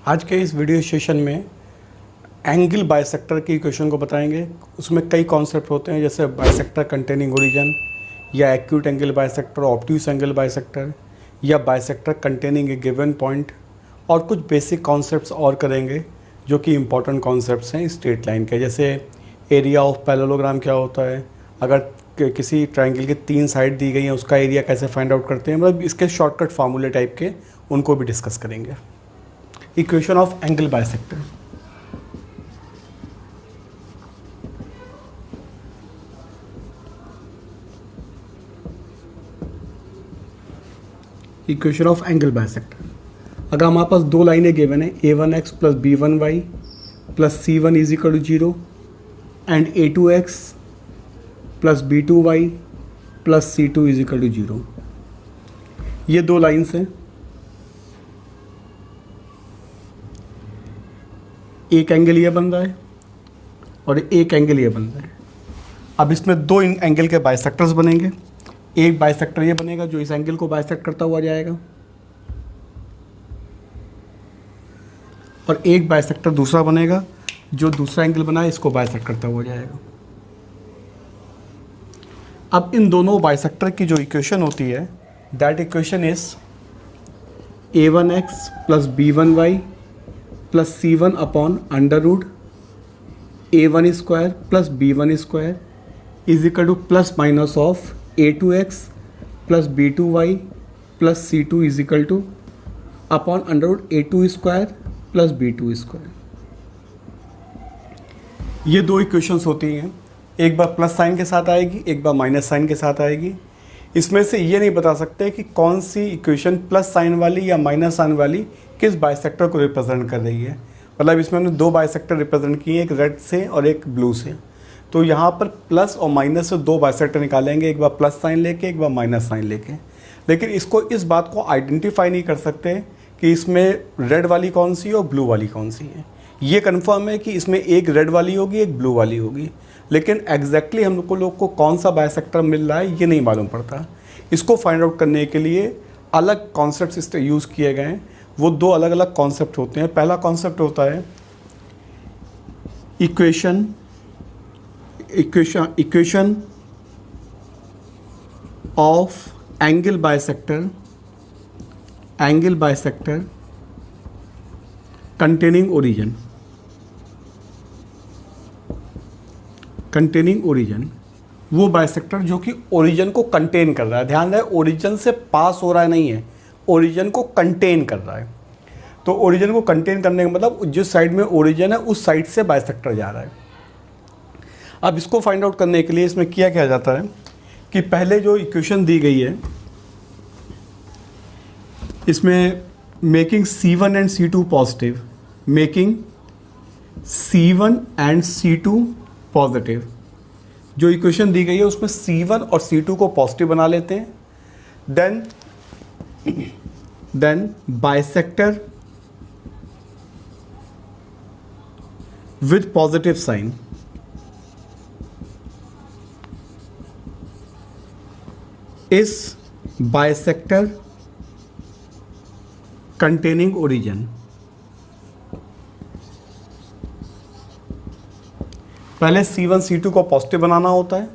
आज के इस वीडियो सेशन में एंगल बाइसेक्टर की इक्वेशन को बताएंगे। उसमें कई कॉन्सेप्ट होते हैं, जैसे बाइसेक्टर कंटेनिंग ओरिजिन, या acute angle bisector, obtuse angle bisector, या bisector containing a given point, और कुछ बेसिक कॉन्सेप्ट्स और करेंगे जो कि इम्पॉर्टेंट कॉन्सेप्ट्स हैं स्ट्रेट लाइन के। जैसे एरिया ऑफ पैरेललोग्राम क्या होता है, अगर किसी ट्रायंगल की 3 साइड दी गई हैं उसका एरिया कैसे फाइंड आउट करते हैं, मतलब इसके शॉर्टकट फार्मूले टाइप के उनको भी डिस्कस करेंगे। Equation of angle bisector. Equation of angle bisector, अगर हमारे पास 2 लाइनें गिवन है, a1x plus b1y plus c1 is equal to 0 and a2x plus b2y plus c2 is equal to 0, ये 2 लाइन्स हैं। एक एंगल ये बन रहा है और एक एंगल ये बन रहा है। अब इसमें 2 एंगल के बाइसेक्टर्स बनेंगे। एक बाइसेक्टर ये बनेगा जो इस एंगल को बाइसेक्ट करता हुआ जाएगा, और एक बाइसेक्टर दूसरा बनेगा जो दूसरा एंगल बना है इसको बाइसेक्ट करता हुआ जाएगा। अब इन दोनों बाइसेक्टर की जो इक्वेशन होती है, that equation is a1x plus b1y plus c1 upon under root a1 square plus b1 square is equal to plus minus of a2x plus b2y plus c2 is equal to upon under root a2 square plus b2 square. ये 2 equations होती हैं, एक बार plus sign के साथ आएगी, एक बार minus sign के साथ आएगी। इसमें से ये नहीं बता सकते कि कौन सी इक्वेशन प्लस साइन वाली या माइनस साइन वाली किस बाइसेक्टर को रिप्रेजेंट कर रही है। मतलब इसमें हमने 2 बाइसेक्टर रिप्रेजेंट किए, एक रेड से और एक ब्लू से। तो यहाँ पर प्लस और माइनस से 2 बाइसेक्टर निकालेंगे, एक बार प्लस साइन लेके, एक बार माइनस साइन लेके। लेकिन इसको इस बात को आइडेंटिफाई नहीं कर सकते कि इसमें रेड वाली कौन सी है और ब्लू वाली कौन सी है। ये कन्फर्म है कि इसमें एक रेड वाली होगी, एक ब्लू वाली होगी, लेकिन एग्जैक्टली हम लोग को कौन सा बाइसेक्टर मिल रहा है ये नहीं मालूम पड़ता। इसको फाइंड आउट करने के लिए अलग कॉन्सेप्ट्स इस यूज़ किए गए हैं। वो 2 अलग अलग कॉन्सेप्ट होते हैं। पहला कॉन्सेप्ट होता है equation of angle bisector containing origin. वो बाइसेक्टर जो कि ओरिजिन को कंटेन कर रहा है। ध्यान रहे, ओरिजिन से पास हो रहा है नहीं है, ओरिजिन को कंटेन कर रहा है। तो ओरिजिन को कंटेन करने का मतलब जिस साइड में ओरिजिन है उस साइड से बाइसेक्टर जा रहा है। अब इसको फाइंड आउट करने के लिए इसमें किया जाता है कि पहले जो इक्वेशन दी गई है इसमें making C1 and C2 positive, making C1 and C2 positive, जो इक्वेशन दी गई है उसमें C1 और C2 को पॉजिटिव बना लेते हैं। Then bisector with positive sign, is bisector containing origin. पहले C1 C2 को पॉजिटिव बनाना होता है,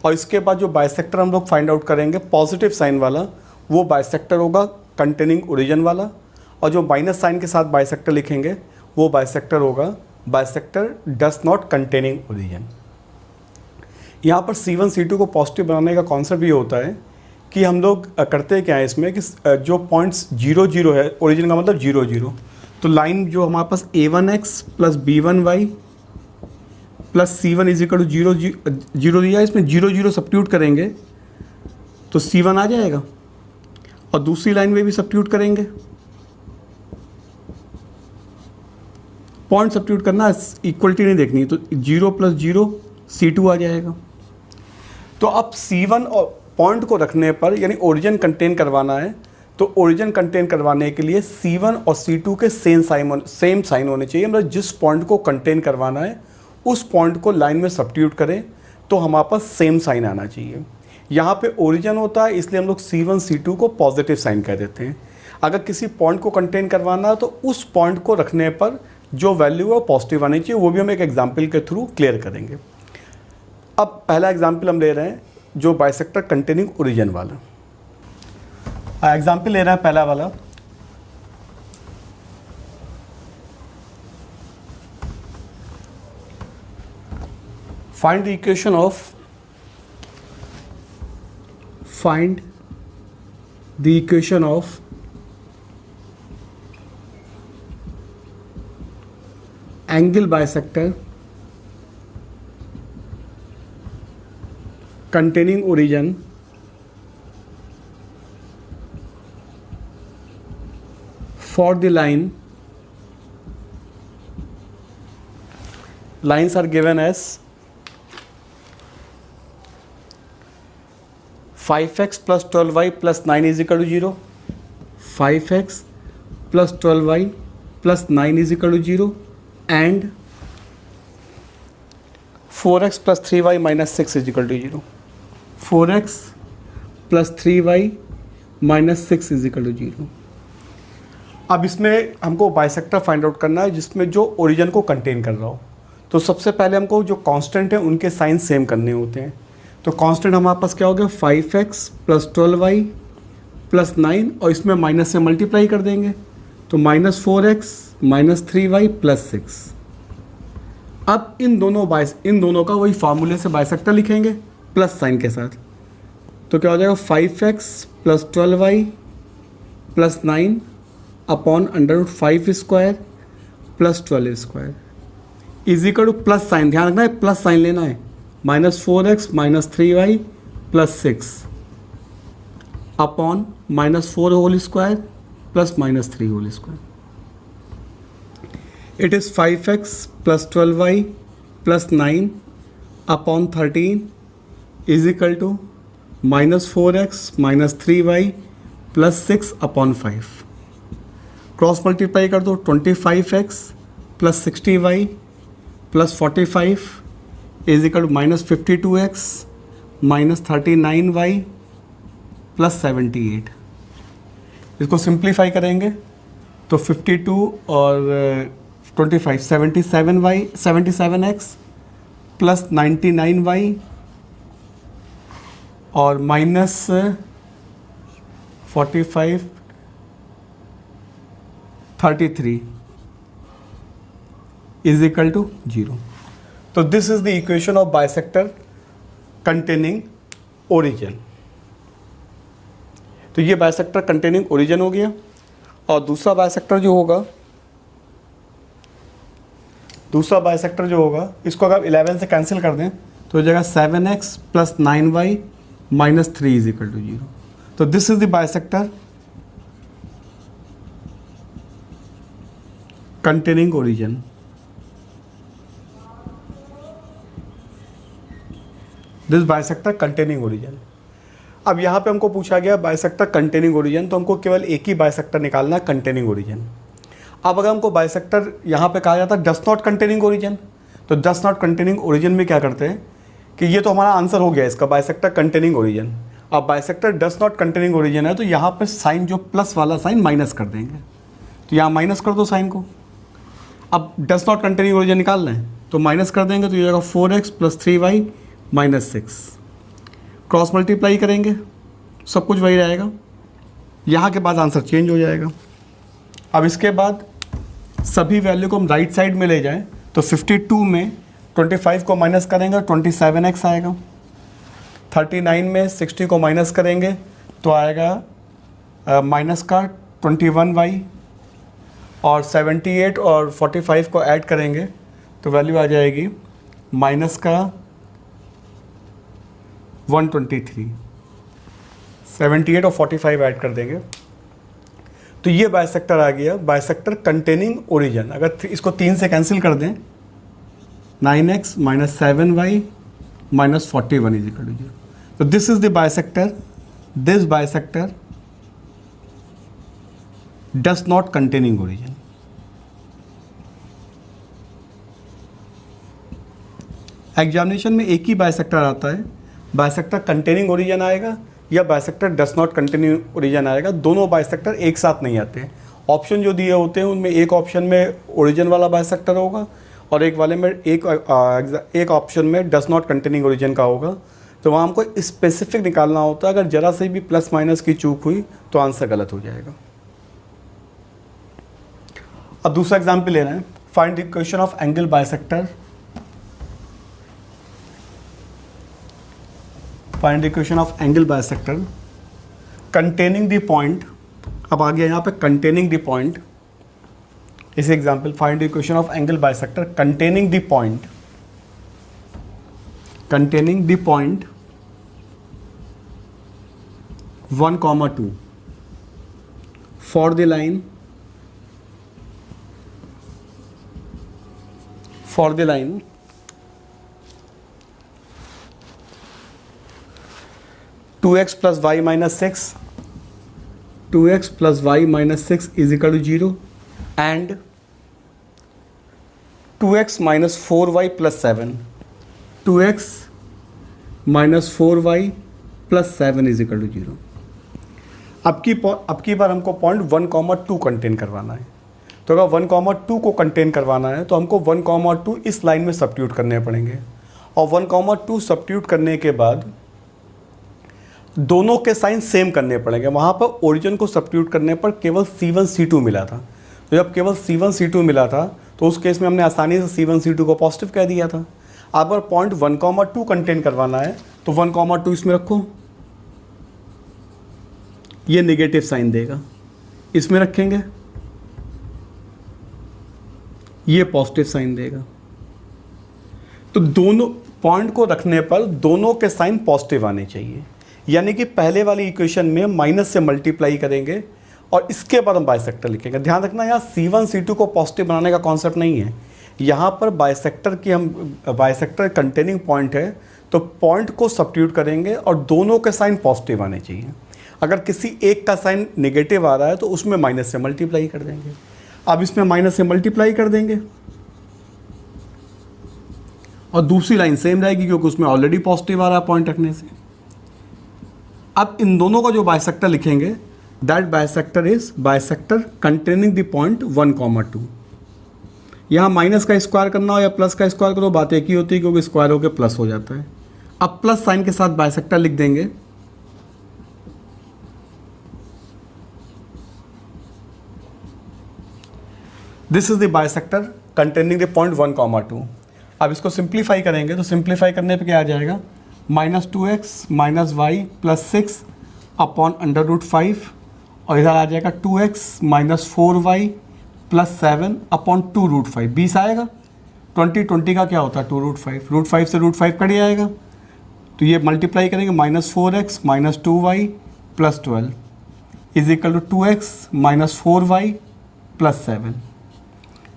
और इसके बाद जो बाइसेक्टर हम लोग फाइंड आउट करेंगे पॉजिटिव साइन वाला, वो बाइसेक्टर होगा कंटेनिंग ओरिजिन वाला, और जो माइनस साइन के साथ बाइसेक्टर लिखेंगे वो बाइसेक्टर होगा bisector does not containing origin. यहाँ पर C1 C2 को पॉजिटिव बनाने का कॉन्सेप्ट ये होता है कि हम लोग करते क्या है इसमें कि जो पॉइंट्स 0 0 है, ओरिजिन का मतलब 0 0, तो लाइन जो हमारे पास a1x plus b1y plus c1 is equal to 0 0 दिया, इसमें 0 0 सब्स्टिट्यूट करेंगे तो c1 आ जाएगा, और दूसरी लाइन में भी सब्स्टिट्यूट करेंगे, पॉइंट सब्स्टिट्यूट करना, इक्वलिटी नहीं देखनी, तो 0 प्लस 0 c2 आ जाएगा। तो अब c1 और पॉइंट को रखने पर यानी ओरिजिन कंटेन करवाना है, तो ओरिजिन कंटेन करवाने के लिए C1 और C2 के सेम साइन होने चाहिए। मतलब जिस पॉइंट को कंटेन करवाना है उस पॉइंट को लाइन में सब्स्टिट्यूट करें तो हमारे पास सेम साइन आना चाहिए। यहाँ पे ओरिजिन होता है इसलिए हम लोग C1 C2 को पॉजिटिव साइन कह देते हैं। अगर किसी पॉइंट को कंटेन करवाना है तो उस पॉइंट को रखने पर जो वैल्यू है वो पॉजिटिव आनी चाहिए, वो भी हम एक एग्जाम्पल के थ्रू क्लियर करेंगे। अब पहला एग्जाम्पल हम ले रहे हैं जो बाइसेक्टर कंटेनिंग ओरिजिन वाला एग्जाम्पल ले रहे हैं। पहला वाला, find the equation of angle bisector containing origin for the lines are given as 5x plus 12y plus 9 is equal to 0, 5x plus 12y plus 9 is equal to 0, and 4x plus 3y minus 6 is equal to 0. 4x plus 3y minus 6 is equal to 0. अब इसमें हमको bisector find out करना है जिसमें जो origin को contain कर रहा हो। तो सबसे पहले हमको जो कांस्टेंट है उनके साइन सेम करने होते हैं। तो कांस्टेंट हमारे पास क्या हो गया, 5x प्लस 12y प्लस 9, और इसमें माइनस से मल्टीप्लाई कर देंगे तो -4x माइनस 3y प्लस 6। अब इन दोनों का वही फार्मूले से बाइसेक्टर लिखेंगे प्लस साइन के साथ। तो क्या हो जाएगा, 5x plus 12y plus 9 upon √5 square plus 12 square is equal to plus sign, ध्यान रखना है प्लस साइन लेना है, -4x minus 3y plus 6 upon -4 whole square plus -3 whole square. It is 5x plus 12y plus 9 upon 13 is equal to -4x minus 3y plus 6 upon 5। Cross multiply कर दो, 25x plus 60y plus 45 is equal to -52x minus 39y plus 78। इसको simplify करेंगे तो 52 और 25 77x plus 99y और minus 45 33 is equal to 0। तो this is the equation of bisector containing origin. तो ये बाइसेक्टर कंटेनिंग ओरिजिन हो गया। और दूसरा बाइसेक्टर जो होगा इसको अगर 11 से कैंसिल कर दें तो हो जाएगा 7x plus 9y minus 3 is equal to 0। तो this is the bisector containing origin. This bisector containing origin. अब यहाँ पे हमको पूछा गया बाइसेक्टर कंटेनिंग ओरिजिन, तो हमको केवल एक ही बाइसेक्टर निकालना है कंटेनिंग ओरिजिन। अब अगर हमको बाइसेक्टर यहाँ पे कहा जाता है डस नॉट कंटेनिंग ओरिजिन, तो डस नॉट कंटेनिंग ओरिजिन में क्या करते हैं कि ये तो हमारा आंसर हो गया इसका, बाइसेक्टर कंटेनिंग ओरिजिन। अब bisector does not containing origin है तो यहाँ पे साइन जो प्लस वाला साइन माइनस कर देंगे, तो यहाँ माइनस कर दो साइन को। अब डस नॉट कंटेनिंग ओरिजिन निकालना है तो माइनस कर देंगे तो ये जाएगा 4x plus 3y minus 6। Cross multiply करेंगे सब कुछ वही रहेगा, यहाँ के बाद आंसर चेंज हो जाएगा। अब इसके बाद सभी वैल्यू को हम राइट साइड में ले जाएं तो 52 में 25 को माइनस करेंगे 27x आएगा, 39 में 60 को माइनस करेंगे तो आएगा माइनस का 21y, और 78 और 45 को ऐड करेंगे तो वैल्यू आ जाएगी माइनस का 123। 78 और 45 ऐड कर देंगे तो ये बाइसेक्टर आ गया, बाइसेक्टर कंटेनिंग ओरिजिन। अगर इसको 3 से कैंसिल कर दें 9x minus 7y minus 41 is equal to 0। तो this is the bisector, this bisector does not containing origin. Examination में एक ही बाइसेक्टर आता है, बाइसेक्टर कंटेनिंग ओरिजिन आएगा या bisector does not continue origin आएगा। दोनों बाइसेक्टर एक साथ नहीं आते। ऑप्शन जो दिए होते हैं उनमें एक ऑप्शन में ओरिजिन वाला बाइसेक्टर होगा और एक वाले में एक ऑप्शन में डस नॉट कंटिन्यू ओरिजिन का होगा। तो वहाँ हमको स्पेसिफिक निकालना होता है। अगर जरा से भी प्लस माइनस की चूक हुई तो आंसर गलत हो जाएगा। अब दूसरा एग्जाम्पल ले रहे हैं, find the equation of angle bisector. Find the equation of angle bisector containing the point. अब आ गया यहाँ पे कंटेनिंग द पॉइंट। इस example find the equation of angle bisector containing the point, containing the point 1, 2 for the line 2x plus y minus 6, 2x plus y minus 6 is equal to 0 and 2x minus 4y plus 7, 2x minus 4y plus 7 is equal to 0। अब की बार हमको point 1, 2 contain करवाना है। तो अगर 1, 2 को contain करवाना है तो हमको 1, 2 इस लाइन में सब्स्टिट्यूट करने पड़ेंगे और 1, 2 सब्स्टिट्यूट करने के बाद दोनों के साइन सेम करने पड़ेंगे। वहाँ पर ओरिजिन को सब्स्टिट्यूट करने पर केवल C1 C2 मिला था। तो जब केवल C1 C2 मिला था तो उस केस में हमने आसानी से C1 C2 को पॉजिटिव कह दिया था। अगर पॉइंट 1, 2 कंटेन करवाना है तो 1, 2 इसमें रखो, ये नेगेटिव साइन देगा। इसमें रखेंगे, ये पॉजिटिव साइन देगा। तो दोनों पॉइंट को रखने पर दोनों के साइन पॉजिटिव आने चाहिए। यानी कि पहले वाली इक्वेशन में माइनस से मल्टीप्लाई करेंगे और इसके बाद हम बाइसेक्टर लिखेंगे। ध्यान रखना, यहाँ C1 C2 को पॉजिटिव बनाने का कॉन्सेप्ट नहीं है। यहाँ पर बाइसेक्टर कंटेनिंग पॉइंट है तो पॉइंट को सब्स्टिट्यूट करेंगे और दोनों के साइन पॉजिटिव आने चाहिए। अगर किसी एक का साइन नेगेटिव आ रहा है तो उसमें माइनस से मल्टीप्लाई कर देंगे। अब इसमें माइनस से मल्टीप्लाई कर देंगे और दूसरी लाइन सेम रहेगी क्योंकि उसमें ऑलरेडी पॉजिटिव आ रहा है पॉइंट रखने से। अब इन दोनों का जो बाइसेक्टर लिखेंगे, that bisector is bisector containing the point 1, 2। यहाँ माइनस का स्क्वायर करना हो या प्लस का स्क्वायर करो, बात एक ही होती है क्योंकि स्क्वायर होकर प्लस हो जाता है। अब प्लस साइन के साथ बाइसेक्टर लिख देंगे। This is the bisector containing the point 1, 2। अब इसको सिंप्लीफाई करेंगे तो सिंप्लीफाई करने पे क्या आ जाएगा, -2x minus y plus 6 upon √5 और इधर आ जाएगा 2x minus 4y plus 7 upon 2√5। 20 आएगा। 20 का क्या होता है 2√5, √5 से √5 कट जाएगा तो ये मल्टीप्लाई करेंगे -4x minus 2y plus 12 is equal to 2x minus 4y plus 7।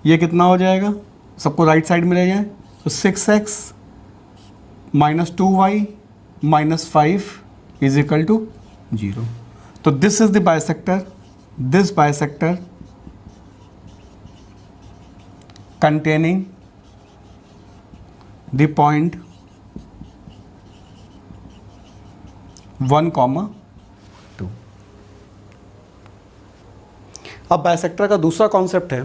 ये कितना हो जाएगा, सबको राइट साइड में ले जाए तो 6x minus 2y minus 5 is equal to 0। तो this is the bisector, this bisector containing the point 1, 2। अब बाइसेक्टर का दूसरा कॉन्सेप्ट है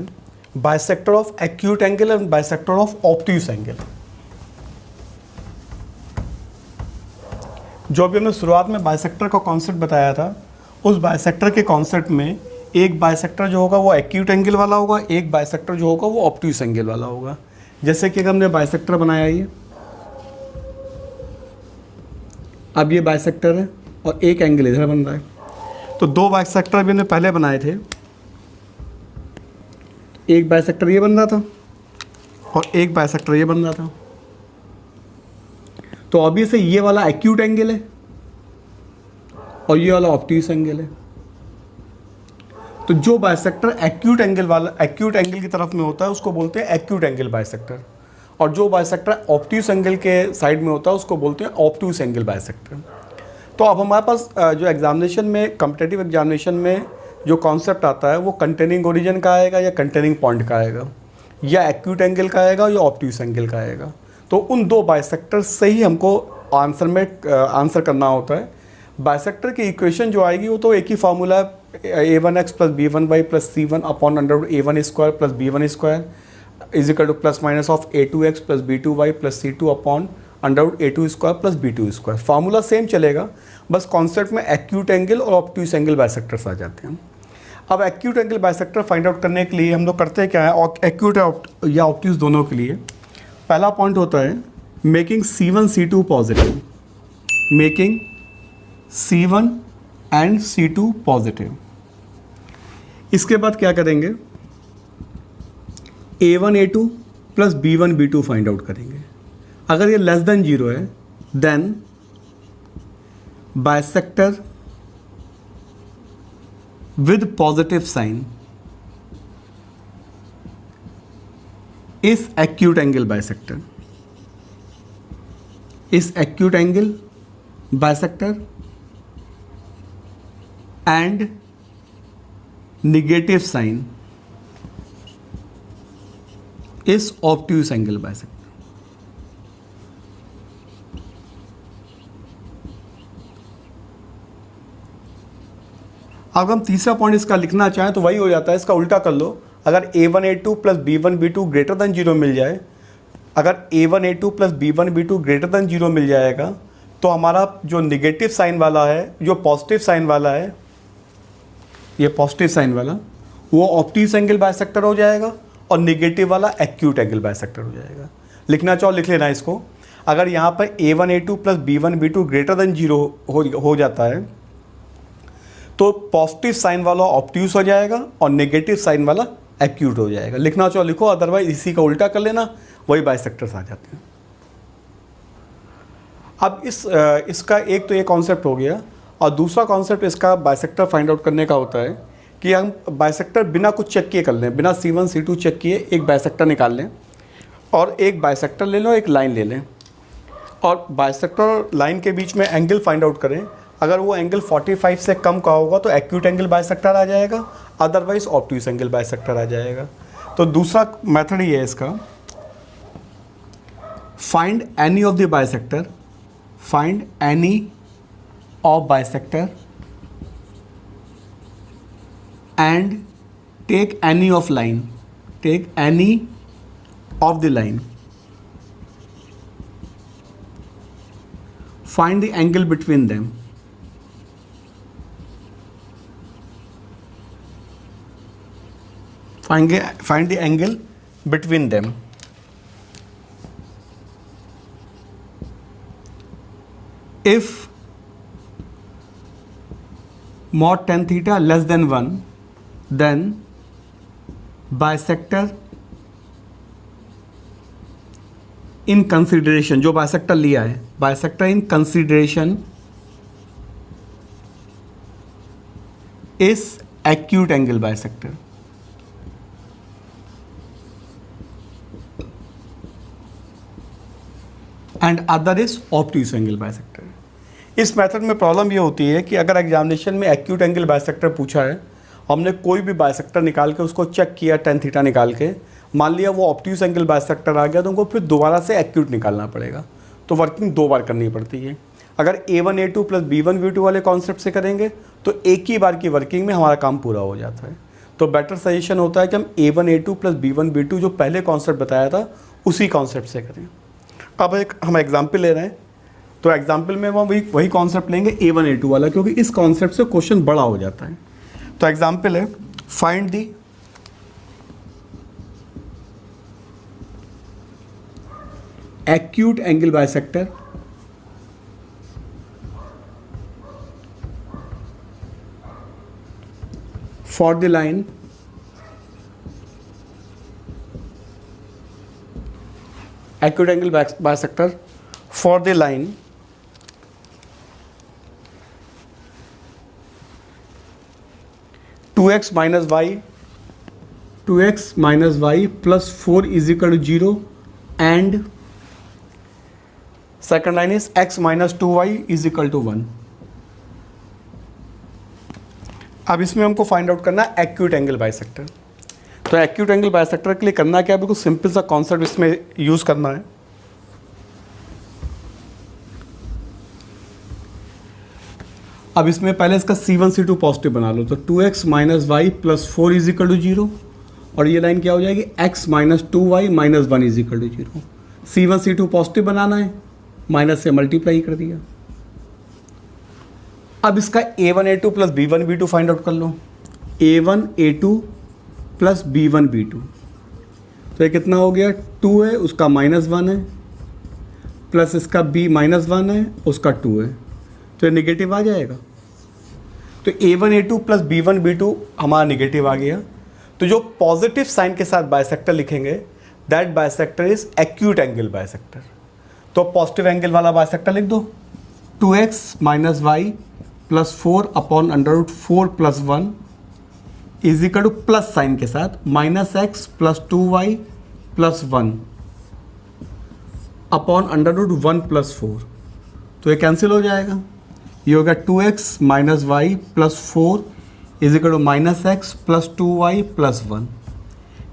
bisector of acute angle and bisector of obtuse angle. जो भी हमने शुरुआत में बाइसेक्टर का कॉन्सेप्ट बताया था, उस बाइसेक्टर के कॉन्सेप्ट में एक बाइसेक्टर जो होगा वो एक्यूट एंगल वाला होगा, एक बाइसेक्टर जो होगा वो ऑब्ट्यूस एंगल वाला होगा। जैसे कि हमने बाइसेक्टर बनाया ये, अब ये बाइसेक्टर है और एक एंगल इधर बन रहा है। तो दो बाइसेक्टर भी हमने पहले बनाए थे, एक बाइसेक्टर ये बन रहा था और एक बाइसेक्टर ये बन रहा था। तो ऑब्वियसली ये वाला एक्यूट एंगल है और ये वाला ऑब्ट्यूस एंगल है। तो जो बाइसेक्टर एक्यूट एंगल की तरफ में होता है उसको बोलते हैं एक्यूट एंगल बाइसेक्टर, और जो बाइसेक्टर ऑब्ट्यूस एंगल के साइड में होता है उसको बोलते हैं ऑब्ट्यूस एंगल बाइसेक्टर। तो अब हमारे पास जो एग्जामिनेशन में, कॉम्पिटिटिव एग्जामिनेशन में जो कॉन्सेप्ट आता है वो कंटेनिंग ओरिजिन का आएगा या कंटेनिंग पॉइंट का आएगा, या एक्यूट एंगल का आएगा या ऑब्ट्यूस एंगल का आएगा। तो उन दो बाइसेक्टर से ही हमको आंसर करना होता है। बाइसेक्टर की इक्वेशन जो आएगी वो तो एक ही फार्मूला है, a1x plus b1y plus c1 upon under a1 square plus b1 square is equal to plus minus of a2x plus b2y plus c2 upon under a2 square plus b2 square. Formula same चलेगा, बस concept में acute angle और obtuse angle bisectors आ जाते हैं। अब acute angle bisector find out करने के लिए हम लोग करते हैं क्या है, एक्यूट या ऑब्ट्यूस दोनों के लिए पहला पॉइंट होता है making C1 C2 positive, making C1 and C2 positive. इसके बाद क्या करेंगे, A1 A2 plus B1 B2 find out करेंगे। अगर ये लेस देन 0 है then bisector with positive sign is acute angle bisector, is acute angle bisector and negative sign is obtuse angle bisector. अब हम तीसरा पॉइंट इसका लिखना चाहें तो वही हो जाता है, इसका उल्टा कर लो। अगर a1 a2 plus b1 b2 greater than 0 मिल जाए, अगर a1 a2 plus b1 b2 greater than 0 मिल जाएगा तो हमारा जो निगेटिव साइन वाला है, जो पॉजिटिव साइन वाला है, ये पॉजिटिव साइन वाला वो ऑब्ट्यूस एंगल बाइसेक्टर हो जाएगा और निगेटिव वाला एक्यूट एंगल बाइसेक्टर हो जाएगा। लिखना चाहो लिख लेना इसको। अगर यहाँ पर a1 a2 plus b1 b2 greater than 0 हो जाता है तो पॉजिटिव साइन वाला ऑब्ट्यूस हो जाएगा और नेगेटिव साइन वाला एक्यूट हो जाएगा। लिखना चाहो लिखो, अदरवाइज इसी का उल्टा कर लेना, वही बाइसेक्टर्स आ जाते हैं। अब इसका एक तो ये कॉन्सेप्ट हो गया, और दूसरा कॉन्सेप्ट इसका बाइसेक्टर फाइंड आउट करने का होता है कि हम बाइसेक्टर बिना कुछ चेक किए कर लें, बिना C1 C2 चेक किए एक बाइसेक्टर निकाल लें और एक बाइसेक्टर ले लो, एक लाइन ले लें और बाइसेक्टर और लाइन के बीच में एंगल फाइंड आउट करें। अगर वो एंगल 45 से कम का होगा तो एक्यूट एंगल बाइसेक्टर आ जाएगा, अदरवाइज ऑब्ट्यूस एंगल बाइसेक्टर आ जाएगा। तो दूसरा मेथड ये है इसका, find any of the bisector, find any of bisector and take any of line, take any of the line, find the angle between them. Find the angle between them. If mod tan theta less than 1, then bisector in consideration, जो bisector लिया है, bisector in consideration is acute angle bisector. And other is obtuse angle bisector. इस method में problem ये होती है कि अगर एग्जामिनेशन में एक्यूट एंगल बाइसेक्टर पूछा है, हमने कोई भी बाइसेक्टर निकाल के उसको चेक किया टेन थीटा निकाल के, मान लिया वो ऑब्ट्यूस एंगल बाइसेक्टर आ गया तो उनको फिर दोबारा से एक्यूट निकालना पड़ेगा, तो वर्किंग दो बार करनी पड़ती है। अगर a1 a2 plus b1 b2 वाले कॉन्सेप्ट से करेंगे तो एक ही बार की वर्किंग में हमारा काम पूरा हो जाता है। तो बेटर सजेशन होता है कि हम a1 a2 plus b1 b2 जो पहले कॉन्सेप्ट बताया था उसी कॉन्सेप्ट से करें। अब एक हम एग्जाम्पल ले रहे हैं, तो एग्जाम्पल में हम वही कॉन्सेप्ट लेंगे a1 a2 वाला, क्योंकि इस कॉन्सेप्ट से क्वेश्चन बड़ा हो जाता है। तो एग्जाम्पल है, find the acute angle bisector for the line acute angle bisector for the line (2x minus y plus 4 is equal to 0) and second line is x minus 2y is equal to 1। अब इसमें हमको find out करना है acute angle bisector. तो acute angle bisector के लिए करना क्या है, बिल्कुल सिंपल सा कॉन्सेप्ट इसमें यूज़ करना है। अब इसमें पहले इसका C1 C2 पॉजिटिव बना लो, तो 2x minus y plus 4 is equal to 0, और ये लाइन क्या हो जाएगी, x minus 2y minus 1 is equal to 0। C1 C2 positive बनाना है, माइनस से मल्टीप्लाई कर दिया। अब इसका A1 A2 plus B1 B2 find out कर लो, A1 A2 plus B1 B2, तो ये कितना हो गया, 2 है उसका माइनस 1 है, प्लस इसका B माइनस 1 है उसका 2 है, तो ये निगेटिव आ जाएगा। तो A1 A2 plus B1 B2 हमारा निगेटिव आ गया। तो जो पॉजिटिव साइन के साथ बाइसेक्टर लिखेंगे, that bisector is acute angle bisector. तो पॉजिटिव एंगल वाला बाइसेक्टर लिख दो, 2x minus y plus 4 upon under root 4 plus 1 is equal to plus sign के साथ minus x plus 2y plus 1 upon under root 1 plus 4, तो ये cancel हो जाएगा। ये होगा 2x minus y plus 4 is equal to minus x plus 2y plus 1।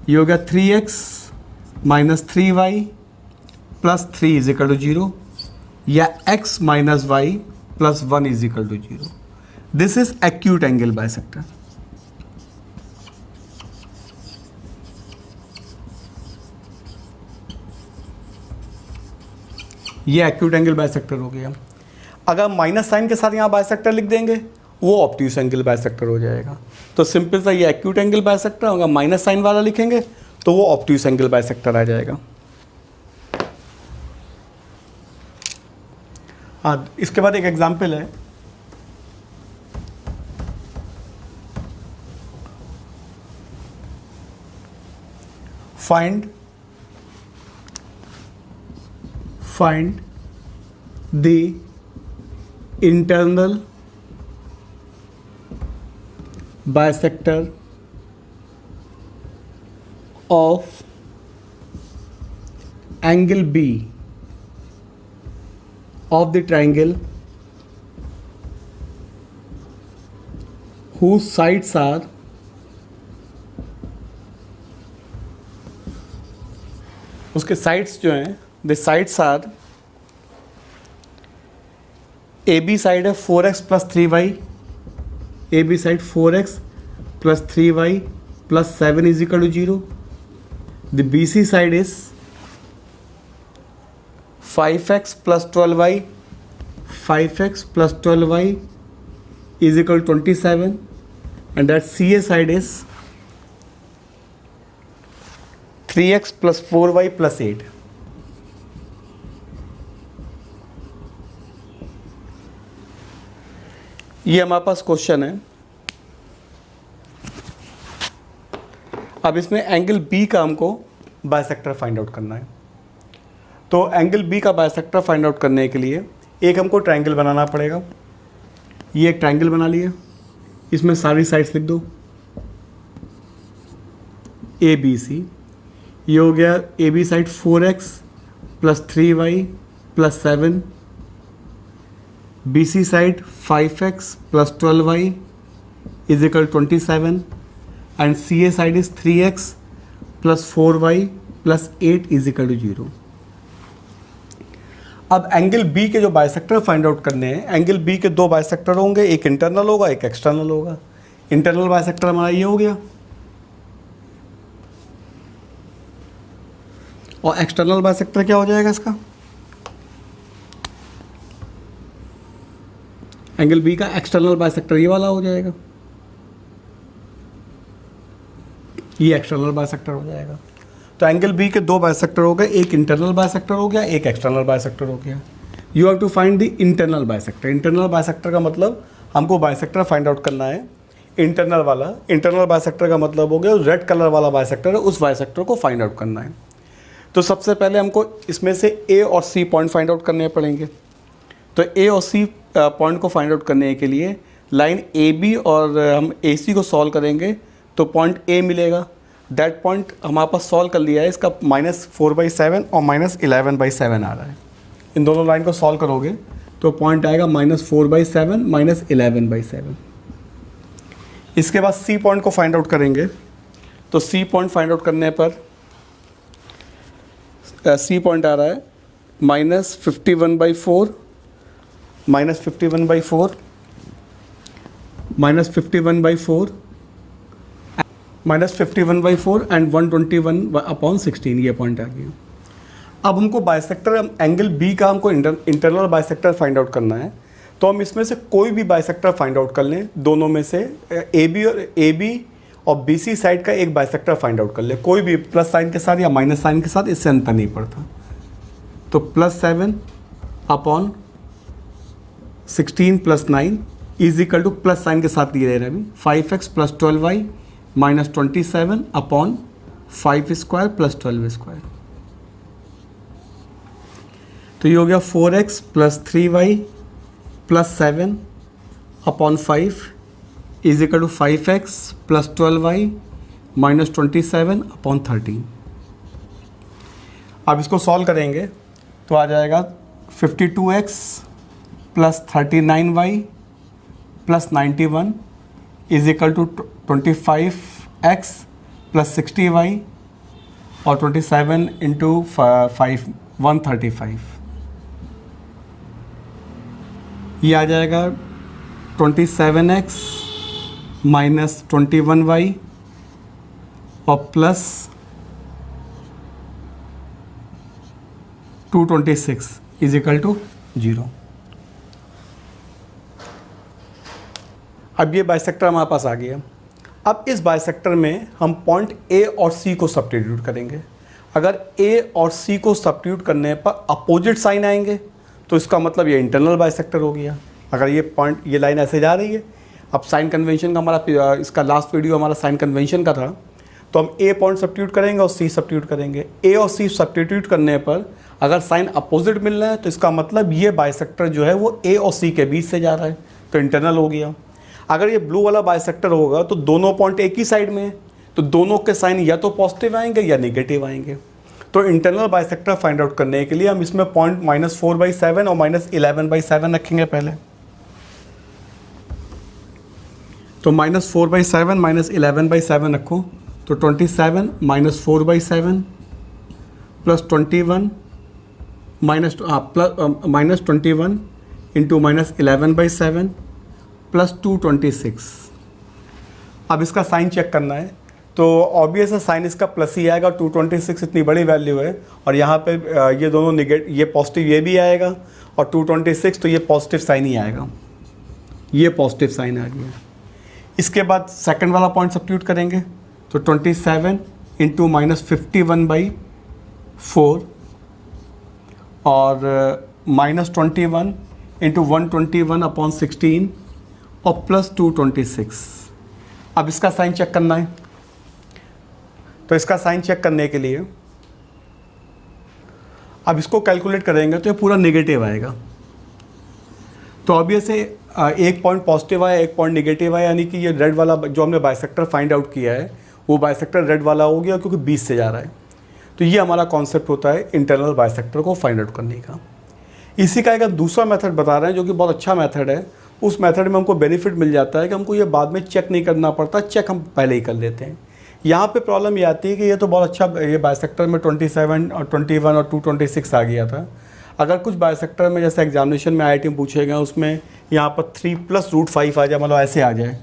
ये होगा 3x minus 3y plus 3 is equal to 0, या x minus y plus 1 is equal to 0। This is acute angle bisector. ये acute angle bisector हो गया। अगर minus sign के साथ यहाँ बाइसेक्टर लिख देंगे, वो ऑब्ट्यूस एंगल बाइसेक्टर हो जाएगा। तो सिंपल सा ये एक्यूट एंगल बाइसेक्टर होगा, माइनस साइन वाला लिखेंगे तो वो ऑब्ट्यूस एंगल बाइसेक्टर आ जाएगा। हाँ, इसके बाद एक एग्जाम्पल है, find the internal bisector of angle B of the triangle whose sides are उसके साइड्स जो हैं, the sides are, A B side है 4x plus 3y, A B side 4x plus 3y plus 7 is equal to 0। The B C side is 5x plus 12y, 5x plus 12y is equal to 27, and that C A side is 3x plus 4y plus 8। ये हमारे पास question है। अब इसमें angle B का हमको bisector find out करना है। तो एंगल बी का बाइसेक्टर फाइंड आउट करने के लिए एक हमको ट्रायंगल बनाना पड़ेगा। ये एक ट्रायंगल बना लिया, इसमें सारी साइड्स लिख दो, ए बी सी। ये हो गया A B side 4x plus 3y plus 7, B C side 5x plus 12y is equal 27, and C A side is 3x plus 4y plus 8 is equal to 0। अब angle B के जो bisector find out करने हैं, angle B के दो bisector होंगे, एक internal होगा एक एक्सटर्नल होगा। इंटरनल बाइसेक्टर हमारा ये हो गया, और एक्सटर्नल बाइसेक्टर क्या हो जाएगा इसका, एंगल बी का एक्सटर्नल बाइसेक्टर ये वाला हो जाएगा, ये एक्सटर्नल बाइसेक्टर हो जाएगा। तो एंगल बी के दो बाइसेक्टर हो गए, एक इंटरनल बाइसेक्टर हो गया, एक एक्सटर्नल बाइसेक्टर हो गया। You have to find the internal bisector. Internal bisector का मतलब हमको बाइसेक्टर फाइंड आउट करना है इंटरनल वाला। इंटरनल बाइसेक्टर का मतलब हो गया रेड कलर वाला बाइसेक्टर है, उस बाइसेक्टर को फाइंड आउट करना है। तो सबसे पहले हमको इसमें से ए और सी पॉइंट फाइंड आउट करने पड़ेंगे। तो ए और सी पॉइंट को फाइंड आउट करने के लिए लाइन ए बी और हम ए सी को सॉल्व करेंगे तो पॉइंट ए मिलेगा। दैट पॉइंट हमारे पास सॉल्व कर लिया है, इसका -4/7 और -11/7 आ रहा है। इन दोनों लाइन को सॉल्व करोगे तो पॉइंट आएगा -4/7 -11/7। इसके बाद सी पॉइंट को फाइंड आउट करेंगे। तो सी पॉइंट फाइंड आउट करने पर सी पॉइंट आ रहा है -51/4 -51/4 -51/4 -51/4 एंड 121/16, ये पॉइंट आ गया। अब हमको बाइसेक्टर एंगल बी का हमको इंटरनल बाइसेक्टर फाइंड आउट करना है, तो हम इसमें से कोई भी बाइसेक्टर फाइंड आउट कर लें, दोनों में से ए बी और बी सी साइड का एक बाइसेक्टर फाइंड आउट कर ले, कोई भी प्लस साइन के साथ या माइनस साइन के साथ, इससे अंतर नहीं पड़ता। तो +7/16 + 9 is equal to plus sign के साथ ये रहे अभी 5x + 12y - 27/5² + 12²। तो ये हो गया 4x + 3y + 7/5 is equal to 5x + 12y - 27/13। अब इसको सॉल्व करेंगे तो आ जाएगा 52x + 39y + 91 is equal to 25x + 60y और 27 × 5 135। ये आ जाएगा 27x - 21y और प्लस 226 इज इक्वल टू 0। अब ये बाइसेक्टर हमारे पास आ गया। अब इस बाइसेक्टर में हम पॉइंट ए और सी को सब्स्टिट्यूट करेंगे। अगर ए और सी को सब्स्टिट्यूट करने पर अपोजिट साइन आएंगे तो इसका मतलब ये इंटरनल बाइसेक्टर हो गया। अगर ये पॉइंट, ये लाइन ऐसे जा रही है, अब साइन कन्वेंशन का हमारा, इसका लास्ट वीडियो हमारा साइन कन्वेंशन का था, तो हम ए पॉइंट सब्स्टिट्यूट करेंगे और सी सब्स्टिट्यूट करेंगे। ए और सी सब्स्टिट्यूट करने पर अगर साइन अपोजिट मिल रहा है तो इसका मतलब ये बाइसेक्टर जो है वो ए और सी के बीच से जा रहा है, तो इंटरनल हो गया। अगर ये ब्लू वाला बाइसेक्टर होगा तो दोनों पॉइंट एक ही साइड में है, तो दोनों के साइन या तो पॉजिटिव आएंगे या नेगेटिव आएंगे। तो इंटरनल बाइसेक्टर फाइंड आउट करने के लिए हम इसमें पॉइंट -4/7 और -11/7 रखेंगे पहले। तो -4/7 -11/7 रखो, तो 27 -4/7 + 21 -21 × -11/7 + 226। अब इसका साइन चेक करना है, तो ऑब्वियस है साइन इसका प्लस ही आएगा। 226 इतनी बड़ी वैल्यू है और यहाँ पे ये दोनों ये पॉजिटिव ये भी आएगा और 226, तो ये पॉजिटिव साइन ही आएगा, ये पॉजिटिव साइन आ गया। इसके बाद सेकंड वाला पॉइंट सब्स्टिट्यूट करेंगे, तो 27 × -51/4 और -21 × 121/16 और प्लस 226। अब इसका साइन चेक करना है, तो इसका साइन चेक करने के लिए अब इसको कैलकुलेट करेंगे तो ये पूरा नेगेटिव आएगा। तो ऑब्वियस है एक पॉइंट पॉजिटिव आया, एक पॉइंट नेगेटिव आया, यानी कि ये रेड वाला जो हमने बाइसेक्टर फाइंड आउट किया है वो बाइसेक्टर रेड वाला हो गया क्योंकि बीच से जा रहा है। तो ये हमारा कॉन्सेप्ट होता है इंटरनल बाइसेक्टर को फाइंड आउट करने का। इसी का एक दूसरा मेथड बता रहे हैं जो कि बहुत अच्छा मेथड है। उस मेथड में हमको बेनिफिट मिल जाता है कि हमको ये बाद में चेक नहीं करना पड़ता, चेक हम पहले ही कर लेते हैं। यहाँ पे प्रॉब्लम ये आती है कि ये तो बहुत अच्छा, ये बाइसेक्टर में 27 और 21 और 226 आ गया था। अगर कुछ बाइसेक्टर में जैसे एग्जामिनेशन में IIT में पूछेगा उसमें यहाँ पर 3 + √5 आ जाए, मतलब ऐसे आ जाए,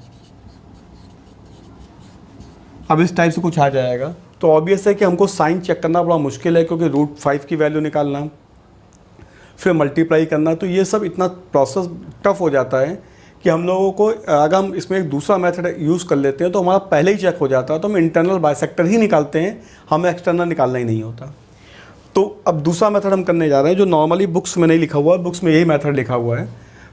अब इस टाइप से कुछ आ जाएगा, तो ऑब्वियस है कि हमको साइन चेक करना बड़ा मुश्किल है क्योंकि √5 की वैल्यू निकालना फिर मल्टीप्लाई करना, तो ये सब इतना प्रोसेस टफ हो जाता है कि हम लोगों को अगर हम इसमें एक दूसरा मेथड यूज़ कर लेते हैं तो हमारा पहले ही चेक हो जाता है, तो हम इंटरनल बाइसेक्टर ही निकालते हैं, हमें एक्सटर्नल निकालना ही नहीं होता। तो अब दूसरा मेथड हम करने जा रहे हैं जो नॉर्मली बुक्स में नहीं लिखा हुआ है, बुक्स में यही मेथड लिखा हुआ है।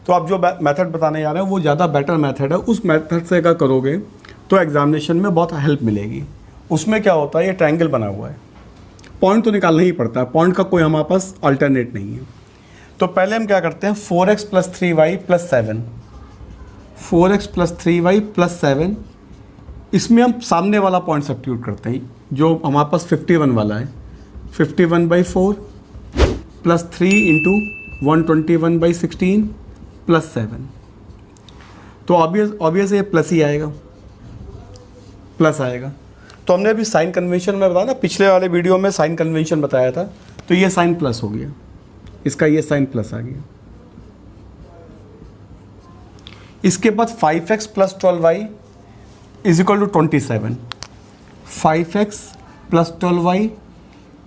तो आप जो मेथड बताने जा रहे हैं वो ज़्यादा बेटर मेथड है। उस मेथड से अगर करोगे तो एग्जामिनेशन में बहुत हेल्प मिलेगी। उसमें क्या होता है, ये ट्रायंगल बना हुआ है, पॉइंट तो निकालना ही पड़ता है, पॉइंट का कोई हमारे पास अल्टरनेट नहीं है। तो पहले हम क्या करते हैं, 4x + 3y + 7, 4x + 3y + 7, इसमें हम सामने वाला पॉइंट सब्स्टिट्यूट करते हैं जो हमारे पास 51 वाला है। 51/4 + 3 × 121/16 + 7, तो ऑब्वियस ये प्लस ही आएगा, प्लस आएगा। तो हमने अभी साइन कन्वेंशन में बताया ना, पिछले वाले वीडियो में साइन कन्वेंशन बताया था, तो ये साइन प्लस हो गया, इसका ये साइन प्लस आ गया। इसके बाद 5x plus 12y is equal to 27, 5x plus 12y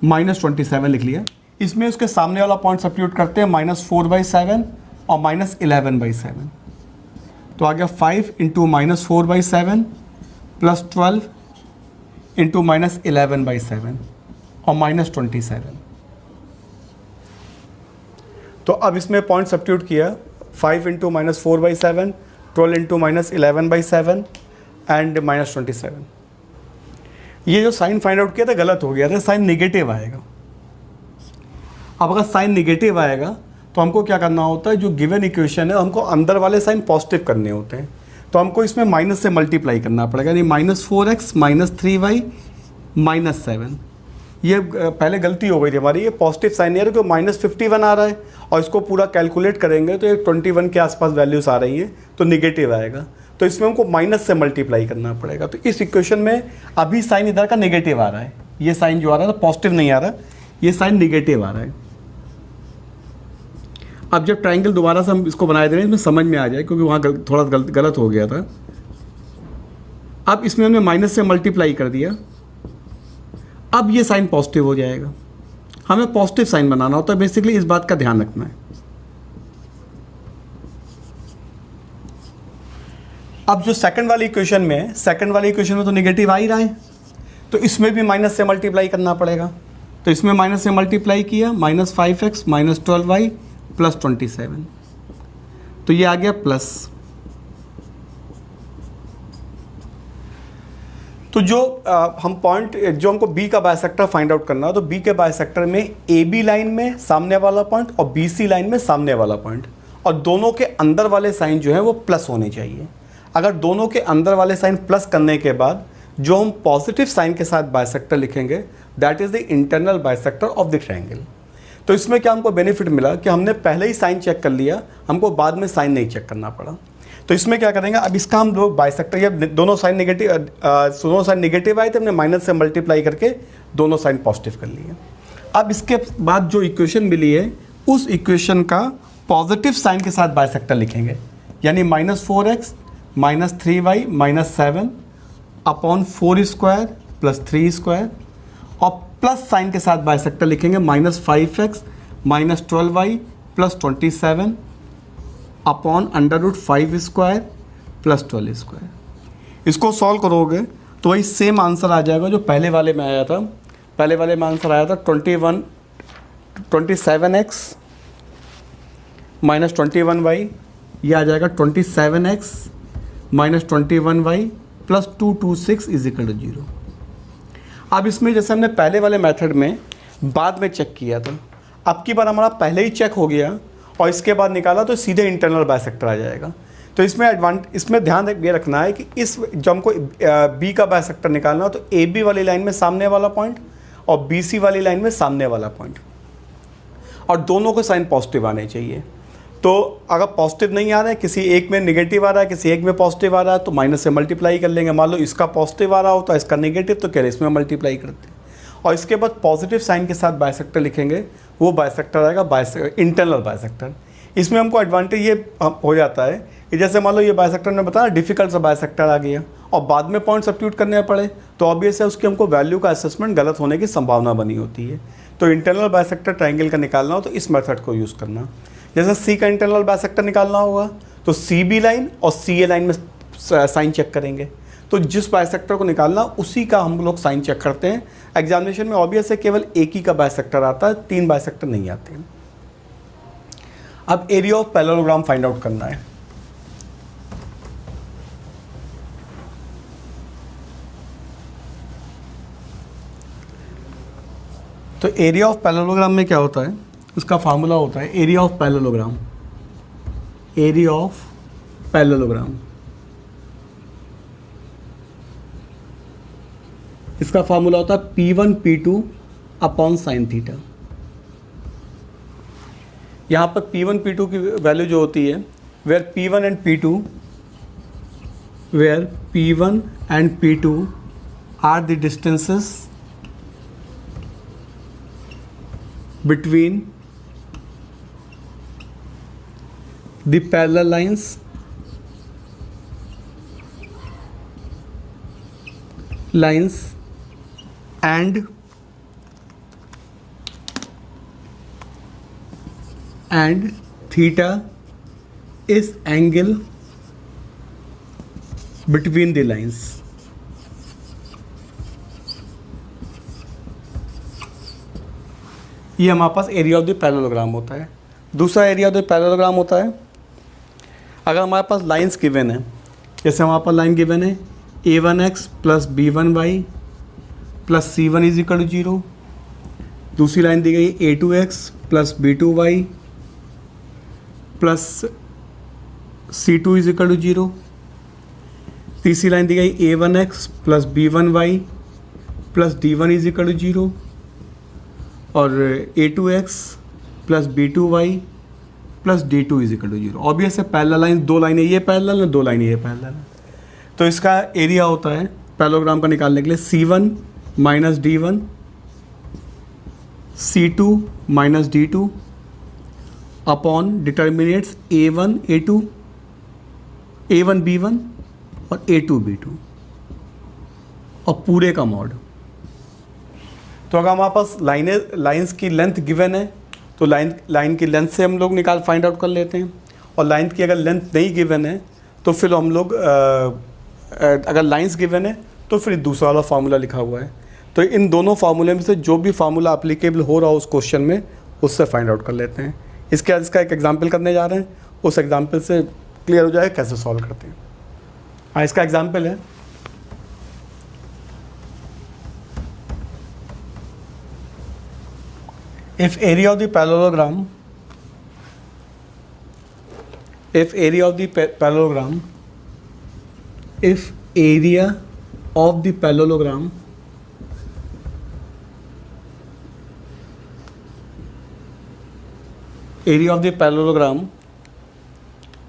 minus 27 लिख लिया। इसमें उसके सामने वाला पॉइंट सब्स्टिट्यूट करते हैं, -4/7 और -11/7, तो आ गया 5 इंटू -4/7 प्लस 12 इंटू -11/7 और -27। तो अब इसमें पॉइंट सब्स्टिट्यूट किया, 5 इंटू -4/7, 12 इंटू -11/7 एंड -27। ये जो साइन फाइंड आउट किया था गलत हो गया था, साइन निगेटिव आएगा। अब अगर साइन निगेटिव आएगा तो हमको क्या करना होता है, जो गिवन इक्वेशन है हमको अंदर वाले साइन पॉजिटिव करने होते हैं, तो हमको इसमें माइनस से मल्टीप्लाई करना पड़ेगा, यानी -4x -3y -7। ये पहले गलती हो गई थी हमारी, ये पॉजिटिव साइन नहीं आ रहा, क्योंकि -51 आ रहा है और इसको पूरा कैलकुलेट करेंगे तो ये 21 के आसपास वैल्यूज़ आ रही है, तो निगेटिव आएगा, तो इसमें हमको माइनस से मल्टीप्लाई करना पड़ेगा। तो इस इक्वेशन में अभी साइन इधर का नेगेटिव आ रहा है, ये साइन जो आ रहा है पॉजिटिव नहीं आ रहा, ये साइन निगेटिव आ रहा है। अब जब ट्रायंगल दोबारा से हम इसको बनाए दे रहे हैं, इसमें समझ में आ जाए, क्योंकि वहाँ थोड़ा गलत हो गया था। अब इसमें हमने माइनस से मल्टीप्लाई कर दिया, अब ये साइन पॉजिटिव हो जाएगा। हमें पॉजिटिव साइन बनाना होता है, बेसिकली इस बात का ध्यान रखना है। अब जो सेकंड वाली इक्वेशन में, तो नेगेटिव आ ही रहा है, तो इसमें भी माइनस से मल्टीप्लाई करना पड़ेगा। तो इसमें माइनस से मल्टीप्लाई किया, -5x -12y प्लस 27, तो ये आ गया प्लस। तो जो हम पॉइंट, जो हमको बी का बाइसेक्टर फाइंड आउट करना है, तो बी के बाइसेक्टर में ए बी लाइन में सामने वाला पॉइंट और बी सी लाइन में सामने वाला पॉइंट, और दोनों के अंदर वाले साइन जो है वो प्लस होने चाहिए। अगर दोनों के अंदर वाले साइन प्लस करने के बाद जो हम पॉजिटिव साइन के साथ बाइसेक्टर लिखेंगे, that is the internal bisector of the triangle. तो इसमें क्या हमको बेनिफिट मिला कि हमने पहले ही साइन चेक कर लिया, हमको बाद में साइन नहीं चेक करना पड़ा। तो इसमें क्या करेंगे, अब इसका हम लोग बाइसेक्टर, या दोनों साइन नेगेटिव आए थे, हमने माइनस से मल्टीप्लाई करके दोनों साइन पॉजिटिव कर लिए। अब इसके बाद जो इक्वेशन मिली है, उस इक्वेशन का पॉजिटिव साइन के साथ बाइसेक्टर लिखेंगे, यानी -4x -3y -7 अपॉन 4² प्लस 3², और प्लस साइन के साथ बाइसेक्टर लिखेंगे, -5x -12y plus 27 upon √5² plus 12²। इसको सॉल्व करोगे तो वही सेम आंसर आ जाएगा जो पहले वाले में आया था। पहले वाले में आंसर आया था 27x -21y, ये आ जाएगा 27x -21y plus 226 is equal to 0। अब इसमें जैसे हमने पहले वाले मेथड में बाद में चेक किया था, अब की बार हमारा पहले ही चेक हो गया और इसके बाद निकाला तो सीधे इंटरनल बाइसेक्टर आ जाएगा। तो इसमें ध्यान ये रखना है कि इस जब हमको बी का बाइसेक्टर निकालना हो तो ए बी वाली लाइन में सामने वाला पॉइंट और बी सी वाली लाइन में सामने वाला पॉइंट, और दोनों को साइन पॉजिटिव आने चाहिए। तो अगर पॉजिटिव नहीं आ रहा है, किसी एक में नेगेटिव आ रहा है, किसी एक में पॉजिटिव आ रहा है, तो माइनस से मल्टीप्लाई कर लेंगे। मान लो इसका पॉजिटिव आ रहा हो तो इसका नेगेटिव, तो क्या इसमें मल्टीप्लाई करते हैं, और इसके बाद पॉजिटिव साइन के साथ बाइसेक्टर लिखेंगे, वो बाइसेक्टर आएगा इंटरनल बाइसेक्टर। इसमें हमको एडवांटेज ये हो जाता है कि जैसे मान लो ये बाइसेक्टर ने बताया डिफ़िकल्ट सा बाइसेक्टर आ गया और बाद में पॉइंट सब्स्टिट्यूट करने पड़े, तो ऑब्वियस है उसकी हमको वैल्यू का असेसमेंट गलत होने की संभावना बनी होती है। तो इंटरनल बाइसेक्टर ट्रायंगल का निकालना हो तो इस मेथड को यूज़ करना। जैसे सी का इंटरनल बाइसेक्टर निकालना होगा तो सी बी लाइन और सी ए लाइन में साइन चेक करेंगे, तो जिस बाइसेक्टर को निकालना उसी का हम लोग साइन चेक करते हैं। एग्जामिनेशन में ऑब्वियस है केवल एक ही का बाइसेक्टर आता है, 3 बाइसेक्टर नहीं आते हैं। अब area of parallelogram find out करना है। तो एरिया ऑफ पैरेललोग्राम में क्या होता है, उसका फार्मूला होता है area of parallelogram. Area of parallelogram, इसका फार्मूला होता है P1 P2 upon sine theta. यहाँ पर P1 P2 की वैल्यू जो होती है, where P1 and P2 are the distances between the parallel lines lines and theta is angle between the lines. ये हमारे पास एरिया ऑफ द पैरेललोग्राम होता है। दूसरा एरिया ऑफ द पैरेललोग्राम होता है अगर हमारे पास लाइंस गिवन है, जैसे हमारे पास लाइन गिवन है a1x plus b1y plus c1 is equal to 0। दूसरी लाइन दी गई a2x plus b2y plus c2 is equal to 0। तीसरी लाइन दी गई a1x plus b1y plus d1 is equal to 0 और a2x plus b2y plus d2 is equal to 0। Obvious है parallel line, दो लाइनें ये पैरेलल है, दो लाइनें ये पैरेलल है, तो इसका एरिया होता है पैरेललोग्राम का निकालने के लिए c1 minus d1 c2 minus d2 upon determinates a1 a2 a1 b1 और a2 b2 और पूरे का मॉड। तो अगर हमारे पास लाइंस की लेंथ गिवन है तो लाइन की लेंथ से हम लोग फाइंड आउट कर लेते हैं, और लाइन की अगर लेंथ नहीं गिवन है तो फिर हम लोग अगर लाइंस गिवन है तो फिर दूसरा वाला फार्मूला लिखा हुआ है। तो इन दोनों फार्मूले में से जो भी फार्मूला अप्लीकेबल हो रहा हो उस क्वेश्चन में उससे फाइंड आउट कर लेते हैं। इसके बाद इसका एक एग्जाम्पल करने जा रहे हैं, उस एग्जाम्पल से क्लियर हो जाएगा कैसे सॉल्व करते हैं। हाँ, इसका एग्जाम्पल है if area of the parallelogram if area of the parallelogram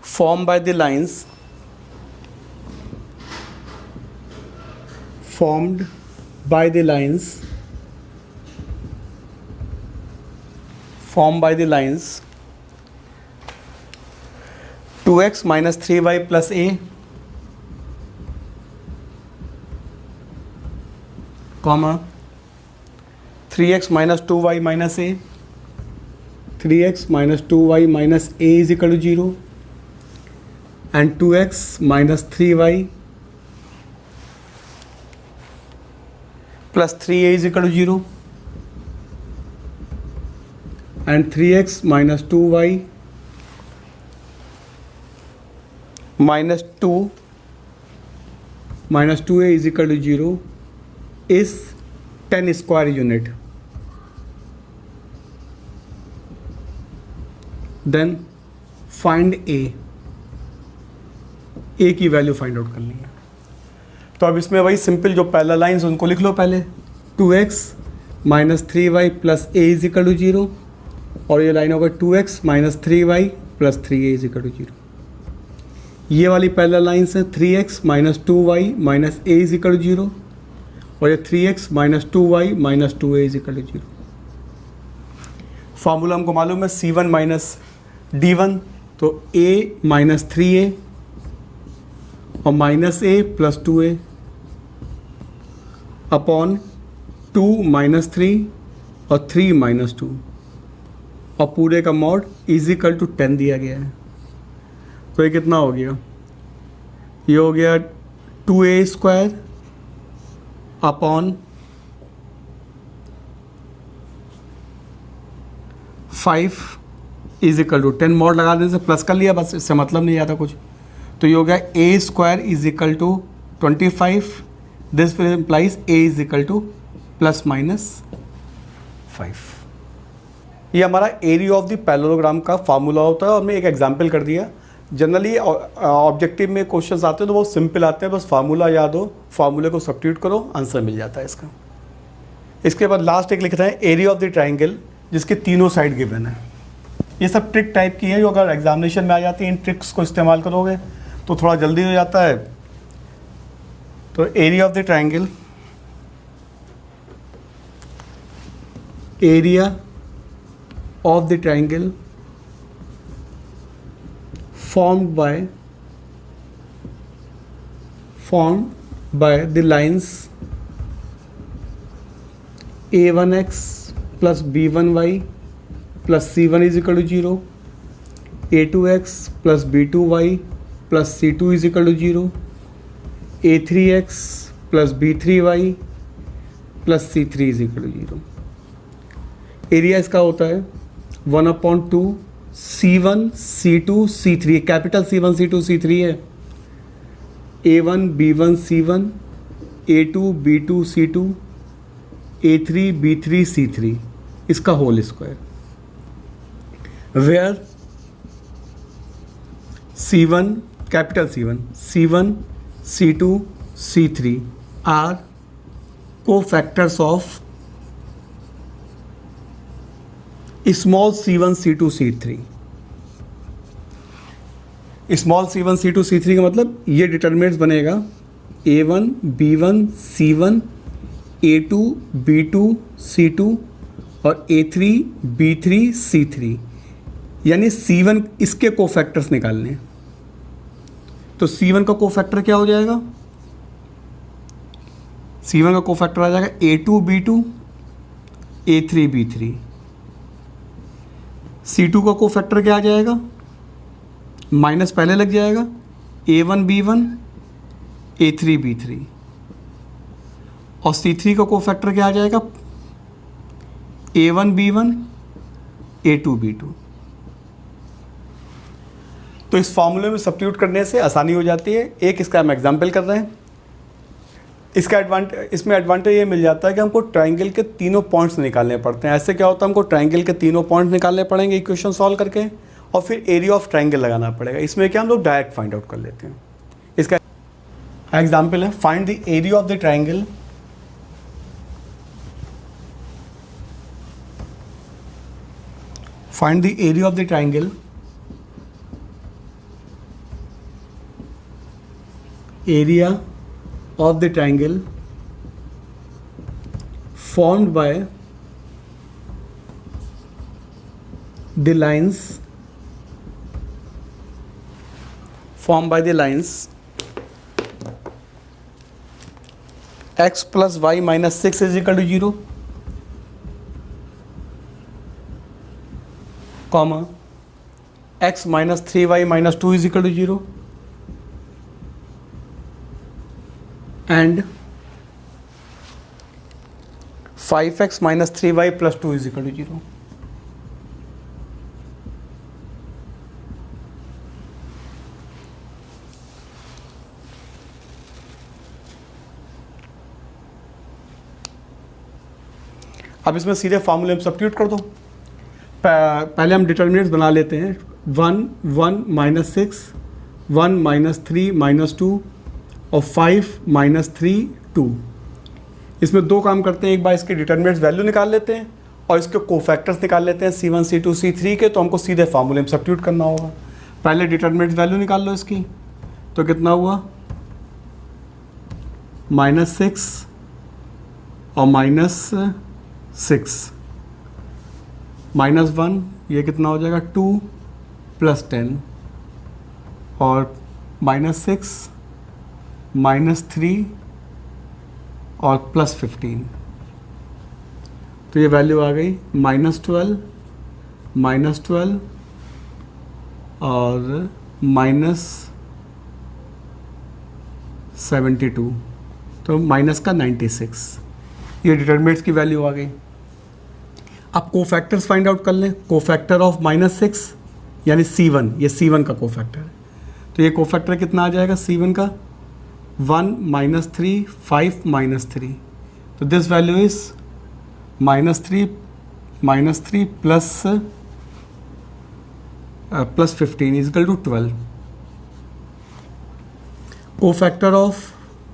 formed by the lines formed by the lines 2x minus 3y plus a comma 3x minus 2y minus a 3x minus 2y minus a is equal to 0 and 2x minus 3y plus 3a is equal to 0 and 3x minus 2y minus 2 minus 2a is equal to 0 is 10 square unit. Then find a की value find out करनी है। तो अब इसमें वही simple जो parallel lines उनको लिख लो पहले, 2x minus 3y plus a is equal to 0 और ये लाइन होगा 2x minus 3y plus 3a is equal to 0। ये वाली पैरेलल लाइंस है 3x minus 2y minus a is equal to 0 और ये 3x minus 2y minus 2a is equal to 0। Formula हमको मालूम है c1 माइनस d1, तो a माइनस 3a और minus a plus 2a upon 2 minus 3 और 3 minus 2 और पूरे का मॉड इज इक्वल टू 10 दिया गया है। तो ये कितना हो गया, ये हो गया 2a square upon 5 is equal to 10, mod लगा देने से प्लस कर लिया, बस इससे मतलब नहीं आता कुछ। तो ये हो गया a square is equal to 25, this will implies a is equal to plus minus 5। ये हमारा एरिया ऑफ द पैरेललोग्राम का फार्मूला होता है और मैं एक एग्जांपल कर दिया। जनरली ऑब्जेक्टिव में क्वेश्चंस आते हैं तो बहुत सिंपल आते हैं, बस फार्मूला याद हो, फार्मूले को सब्स्टिट्यूट करो, आंसर मिल जाता है इसका। इसके बाद लास्ट एक लिखते हैं एरिया ऑफ द ट्राइंगल जिसके तीनों साइड गिवन है। ये सब ट्रिक टाइप की है जो अगर एग्जामिनेशन में आ जाती है, इन ट्रिक्स को इस्तेमाल करोगे तो थोड़ा जल्दी हो जाता है। तो area of the triangle, area of the triangle formed by the lines a1x plus b1y plus c1 is equal to 0, a2x plus b2y plus c2 is equal to 0, a3x plus b3y plus c3 is equal to 0। Area इसका होता है 1/2 C1 C2 C3, capital C1 C2 C3 है, A1 B1 C1, A2 B2 C2, A3 B3 C3, इसका whole square, where C1 capital C1 C2 C3 are co-factors of small c1 c2 c3। Small c1 c2 c3 का मतलब ये determinants बनेगा a1 b1 c1, a2 b2 c2 और a3 b3 c3, यानी c1 इसके cofactors निकालने हैं। तो c1 का कोफैक्टर क्या हो जाएगा? c1 का कोफैक्टर आ जाएगा a2 b2 a3 b3। C2 का कोफैक्टर क्या आ जाएगा? माइनस पहले लग जाएगा A1 B1 A3 B3, और C3 का कोफैक्टर क्या आ जाएगा? A1 B1 A2 B2। तो इस फॉर्मूले में सब्स्टिट्यूट करने से आसानी हो जाती है। एक इसका हम एग्जाम्पल कर रहे हैं। इसका इसमें एडवांटेज ये मिल जाता है कि हमको ट्रायंगल के तीनों पॉइंट्स निकालने पड़ते हैं। ऐसे क्या होता है, हमको ट्रायंगल के तीनों पॉइंट निकालने पड़ेंगे इक्वेशन सॉल्व करके, और फिर एरिया ऑफ ट्रायंगल लगाना पड़ेगा। इसमें क्या हम लोग डायरेक्ट फाइंड आउट कर लेते हैं। इसका एग्जाम्पल है, find the area of the triangle area of the triangle formed by the lines x plus y minus 6 is equal to 0, comma x minus 3y minus 2 is equal to 0, and 5x minus 3y plus 2 is equal to 0। अब इसमें सीधे फार्मूले में substitute कर दो। पहले हम determinants बना लेते हैं। 1 1 माइनस 6, 1 माइनस 3 माइनस 2 और 5 माइनस 3 2। इसमें दो काम करते हैं, एक बार इसके डिटरमिनेंट्स वैल्यू निकाल लेते हैं और इसके कोफैक्टर्स निकाल लेते हैं C1 C2 C3 के। तो हमको सीधे फार्मूले में सब्स्टिट्यूट करना होगा। पहले डिटरमिनेंट्स वैल्यू निकाल लो इसकी, तो कितना हुआ -6 और -6 -1, ये कितना हो जाएगा 2 + 10 और -6 -3 और +15। तो ये वैल्यू आ गई -12 और -72, तो माइनस का 96। ये डिटरमिनेंट्स की वैल्यू आ गई। अब कोफैक्टर्स फाइंड आउट कर लें। कोफैक्टर ऑफ -6 यानी C1, ये C1 का कोफैक्टर है। तो ये कोफैक्टर कितना आ जाएगा C1 का? 1 -3 5 -3। तो this value is -3 plus 15 is equal to 12। Cofactor of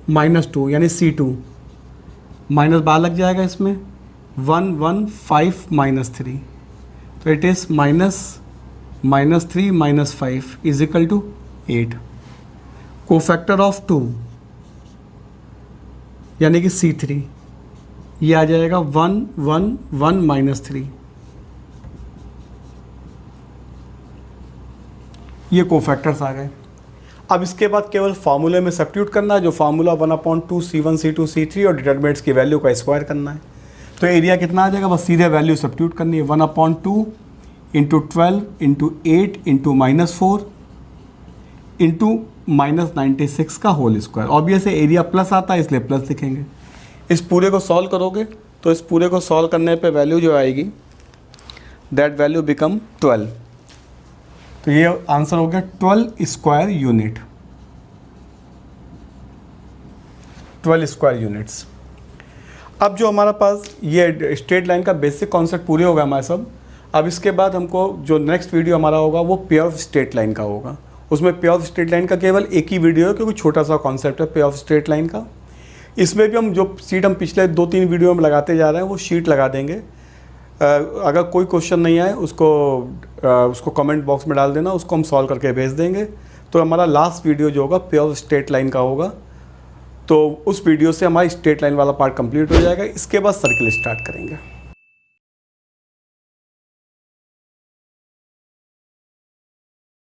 -2 यानी C2, माइनस बार लग जाएगा इसमें, 1 1 5 -3। तो it is -3 -5 is equal to 8। Cofactor of 2 यानी कि C3, ये आ जाएगा 1 1 1 -3। ये कोफैक्टर्स आ गए। अब इसके बाद केवल फार्मूले में सब्स्टिट्यूट करना है, जो फार्मूला 1/2 C1 C2 C3 और डिटरमिनेंट्स की वैल्यू का स्क्वायर करना है। तो एरिया कितना आ जाएगा, बस सीधे वैल्यू सब्स्टिट्यूट करनी है, 1/2 इंटू 12 इंटू 8 इंटू -4 इंटू -96 का होल स्क्वायर। ऑब्वियस है एरिया प्लस आता है इसलिए प्लस लिखेंगे। इस पूरे को सॉल्व करोगे तो इस पूरे को सॉल्व करने पे वैल्यू जो आएगी दैट वैल्यू बिकम 12। तो ये आंसर हो गया 12 स्क्वायर यूनिट, 12 स्क्वायर यूनिट्स। अब जो हमारा पास ये स्ट्रेट लाइन का बेसिक कॉन्सेप्ट पूरे हो गए हमारे सब। अब इसके बाद हमको जो नेक्स्ट वीडियो हमारा होगा वो पे ऑफ स्ट्रेट लाइन का होगा। उसमें पे ऑफ स्ट्रेट लाइन का केवल एक ही वीडियो है क्योंकि छोटा सा कॉन्सेप्ट है पे ऑफ स्ट्रेट लाइन का। इसमें भी हम जो शीट हम पिछले 2-3 वीडियो में लगाते जा रहे हैं वो शीट लगा देंगे। अगर कोई क्वेश्चन नहीं आए उसको कमेंट बॉक्स में डाल देना, उसको हम सॉल्व करके भेज देंगे। तो हमारा लास्ट वीडियो जो होगा पे ऑफ स्ट्रेट लाइन का होगा। तो उस वीडियो से हमारी स्ट्रेट लाइन वाला पार्ट कंप्लीट हो जाएगा। इसके बाद सर्किल स्टार्ट करेंगे।